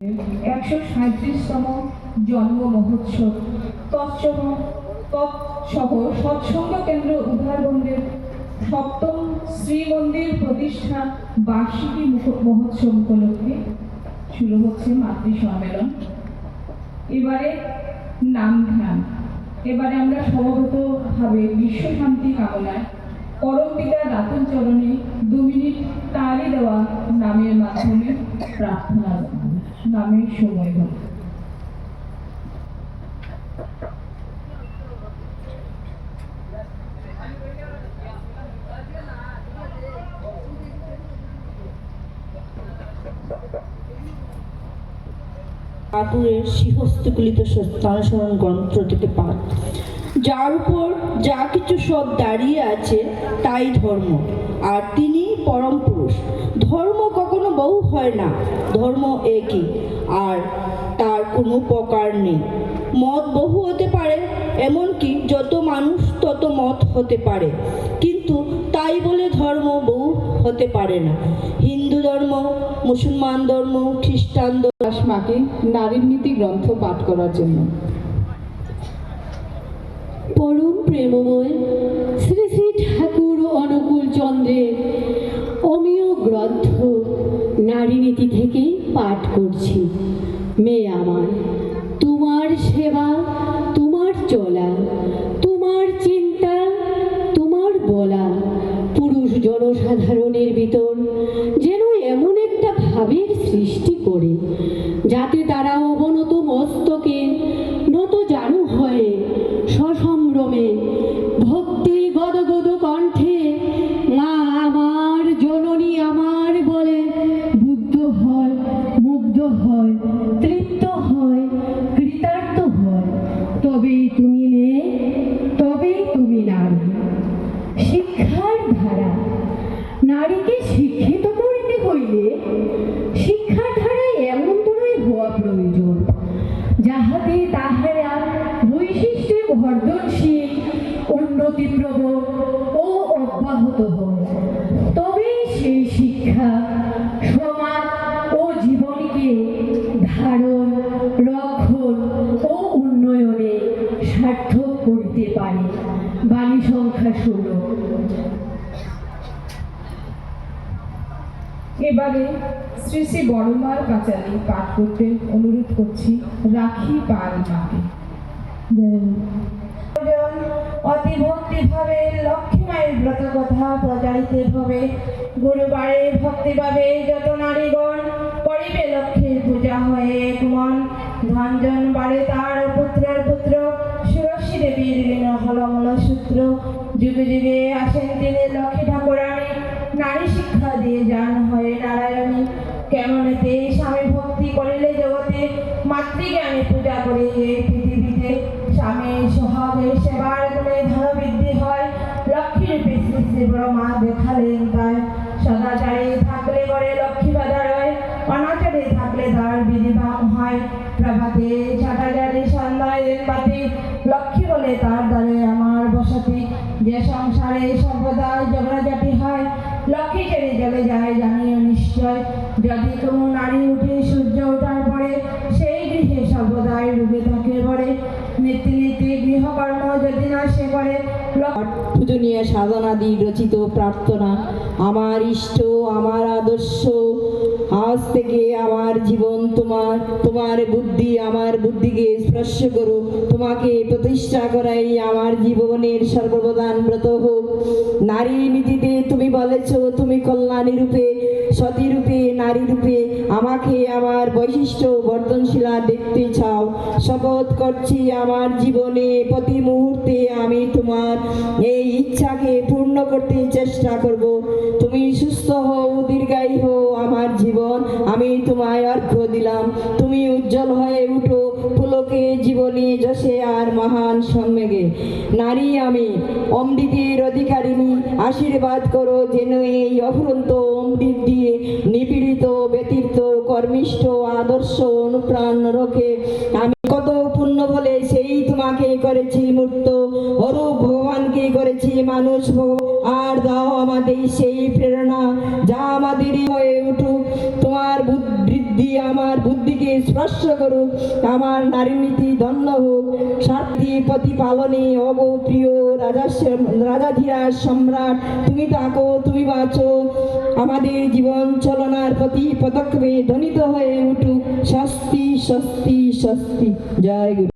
137তম জন্ম মহোৎসব তৎসহ সৎসঙ্গ কেন্দ্র উদ্ধারবন্দের 7ম শ্রীমন্দির প্রতিষ্ঠা বার্ষিকী মহোৎসব উপলক্ষে শুরু হচ্ছে মাতৃ সম্মেলন। এবারে নাম ধ্যান। এবারে আমরা সমবেতভাবে বিশ্ব শান্তি কামনায় পরম পিতার রাতুল চরণে 2 মিনিট তালি দেওয়া নামের মাধ্যমে প্রার্থনা জানাবো। নামের সময় হোক। ঠাকুরের শ্রীহস্তকুলিত স্থানসরণ গ্রন্থ থেকে পাঠ। যার উপর যা কিছু সব দাঁড়িয়ে আছে তাই ধর্ম, আর তিনি পরম পুরুষ। ধর্ম কখনো বহু হয় না, ধর্ম একই, আর তার কোনো প্রকার নেই। মত বহু হতে পারে, এমনকি যত মানুষ তত মত হতে পারে, কিন্তু তাই বলে ধর্ম বহু হতে পারে না। হিন্দু ধর্ম, মুসলমান ধর্ম, খ্রিস্টান মাকে নারীর নীতি গ্রন্থ পাঠ করার জন্য। পরম প্রেমময় শ্রী শ্রী ঠাকুর অনুকূল চন্দ্রের অমীয় গ্রন্থ নারী নীতি থেকে পাঠ করছি। মেয়ে আমার, তোমার সেবা, তোমার চলা, তোমার চিন্তা, তোমার বলা পুরুষ জনসাধারণের ভিতর যেন এমন একটা ভাবের সৃষ্টি করে যাতে তারা অবনত মস্তকে নত জানু হয়ে সসম্ভ্রমে ভক্তি গদগদ কণ্ঠে মা আমার, জননী আমার বলে বুদ্ধ হয়, মুগ্ধ হয়, তৃপ্ত হয়, কৃতার্থ হয়। তবেই তুমি মেয়ে, তবেই তুমি নারী। শিক্ষার ধারা। নারীকে শিক্ষিত করিতে হইলে শিক্ষার ধারায় এমন তরই হওয়া প্রয়োজন যাহাতে তাহারা বৈশিষ্ট্যে বর্ধনশীল, উন্নতিপ্রবণ ও অব্যাহত হয়। তবেই সেই শিক্ষা সমাজ ও জীবনকে ধারণ, রক্ষণ ও উন্নয়নে সার্থক করিতে পারে। বাণী সংখ্যা 16। এবারে শ্রী শ্রী বড়মার পাঁচালী পাঠ করতে অনুরোধ করছি রাখি পাল মাকে। অতি ভক্তি ভাবে লক্ষ্মী মায়ের ব্রত কথা প্রচারিত হবে। গুরুবারে ভক্তি ভাবে যত নারীগণ করিবে লক্ষ্মীর পূজা হয়ে একমন। ধনজন বারে তার পুত্রের পুত্র সুরসী দেবীর লীন হলমল সূত্র। যুগে যুগে আসেন তিনি লক্ষ্মী ঠাকুরানী, নারী শিক্ষা দিয়ে যান হয়ে নারায়ণী। কেমনেতে স্বামী ভক্তি করিলে জগতে, মাতৃজ্ঞানে পূজা করে পৃথিবীতে। স্বামী সোহাগের সেবার গুণে ধন বৃদ্ধি হয়, লক্ষ্মীর শ্রী শ্রী ব্রহ্মা দেখালেন তাই। সদাচারে থাকলে গড়ে লক্ষ্মী বাধা রয়, অনাচারে থাকলে তার বিধিভাম হয়। প্রভাতে ছাটাজারি সন্ধ্যায় দিনবাতি, লক্ষ্মী বলে তার দ্বারে আমার বসতি। যে সংসারে সর্বদাই ঝগড়াঝাটি হয়, লক্ষ্মী ছেড়ে চলে যায় জানিও নিশ্চয়। যদি কোনো নারী উঠে সূর্য ওঠার পরে, সেই গৃহে সর্বদাই ডুবে থাকে ভরে। নীতি নীতি গৃহকর্ম যদি না সে করে। পূজনীয় সাধনাদি রচিত প্রার্থনা। আমার ইষ্ট, আমার আদর্শ, আজ থেকে আমার জীবন তোমার, তোমার বুদ্ধি আমার বুদ্ধিকে স্পর্শ করো। তোমাকে প্রতিষ্ঠা করাই আমার জীবনের সর্বপ্রধান ব্রত হোক। নারী নীতিতে তুমি বলেছ তুমি কল্যাণী রূপে, সতী রূপে, নারী রূপে আমাকে আমার বৈশিষ্ট্য বর্ধনশীলা দেখতে চাও। শপথ করছি আমার জীবনে প্রতি মুহূর্তে আমি তোমার এই ইচ্ছাকে পূর্ণ করতে চেষ্টা করব। তুমি সুস্থ হও, দীর্ঘায়ু হও আমার জীবন, আমি তোমায় অর্ঘ্য দিলাম। তুমি উজ্জ্বল হয়ে উঠো পুলকে জীবনে যশে আর মহান সম্মেগে। নারী আমি অমৃতের অধিকারিণী, আশীর্বাদ করো যেন এই অফুরন্ত অমৃত দিয়ে নিপীড়িত, ব্যতীত, কর্মিষ্ঠ, আদর্শ, অনুপ্রাণ রক্ষে আমি কত পুণ্য বলে সেই তোমাকে তোমাকে করেছি মূর্ত, অরূপ ভগবানকে করেছি মানুষ আর দাও আমাদের সেই প্রেরণা যা আমাদের হয়ে উঠুক। তোমার বৃদ্ধি আমার বুদ্ধিকে স্পর্শ করুক, আমার নারী নীতি ধন্য হোক। স্বার্থী প্রতিপালনে অব প্রিয় রাজাধীরাজ সম্রাট, তুমি থাকো, তুমি বাঁচো, আমাদের জীবন চলনার প্রতি পদক্ষেপে ধ্বনিত হয়ে উঠুক স্বস্তি স্বস্তি স্বস্তি। জয় গুরু।